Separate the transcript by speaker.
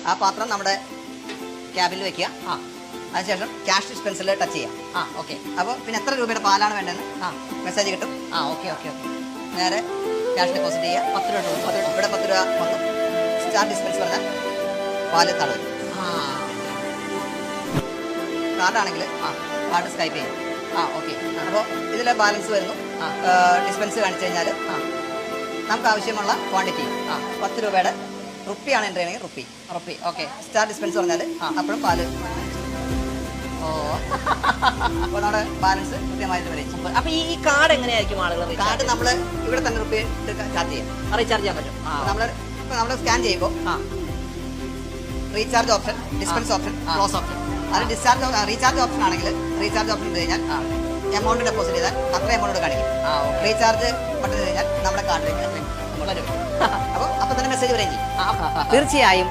Speaker 1: ആ പാത്രം നമ്മുടെ ക്യാബിൽ വെക്കുക. അതിനുശേഷം ക്യാഷ് ഡിസ്പെൻസറിൽ ടച്ച് ചെയ്യാം.
Speaker 2: ഓക്കെ.
Speaker 1: അപ്പോൾ പിന്നെ എത്ര രൂപയുടെ പാലാണ് വേണ്ടതെന്ന് മെസ്സേജ് കിട്ടും.
Speaker 2: ഓക്കെ.
Speaker 1: നേരെ ക്യാഷ് ഡെപ്പോസിറ്റ് ചെയ്യുക.
Speaker 2: 10 രൂപ.
Speaker 1: ഇവിടെ 10 രൂപ വന്നു. സ്റ്റാർ ഡിസ്പെൻസ് പറഞ്ഞാൽ പാല് തടവും. കാർഡാണെങ്കിൽ കാർഡ് സ്കൈപ്പ് ചെയ്യും.
Speaker 2: ഓക്കെ.
Speaker 1: അപ്പോൾ ഇതിലെ ബാലൻസ് വരുന്നു. ഡിസ്പെൻസ് കാണിച്ചു കഴിഞ്ഞാൽ നമുക്ക് ആവശ്യമുള്ള ക്വാണ്ടിറ്റി 10 രൂപയുടെ റുപ്പിയാണ് എൻ്റർ ചെയ്യണമെങ്കിൽ റുപ്പി. ഓക്കെ. സ്റ്റാർ ഡിസ്പെൻസ് പറഞ്ഞാൽ അപ്പോഴും പാല്. അപ്പോൾ നമ്മുടെ ബാലൻസ് കൃത്യമായിട്ട് വരും.
Speaker 2: അപ്പൊ ഈ കാർഡ് എങ്ങനെയായിരിക്കും ആളുകൾ?
Speaker 1: കാർഡ് നമ്മൾ ഇവിടെ തന്നെ റുപ്പി ചാർജ് ചെയ്യാം.
Speaker 2: റീചാർജ് ചെയ്യാൻ പറ്റും.
Speaker 1: നമ്മൾ സ്കാൻ ചെയ്യുമ്പോൾ recharge option, dispense option, close option. അത് റീചാർജ് ഓപ്ഷൻ ആണെങ്കിൽ റീചാർജ് ഓപ്ഷൻ ഇട്ട് കഴിഞ്ഞാൽ എമൗണ്ട് ഡെപ്പോസിറ്റ് ചെയ്താൽ അത്ര എമൗണ്ട് കാണിക്കും. റീചാർജ് ബട്ടൺ കഴിഞ്ഞാൽ നമ്മുടെ കാർഡിലേക്ക് വരും. അപ്പോൾ തന്നെ മെസ്സേജ് വരെയും ചെയ്യും.
Speaker 2: തീർച്ചയായും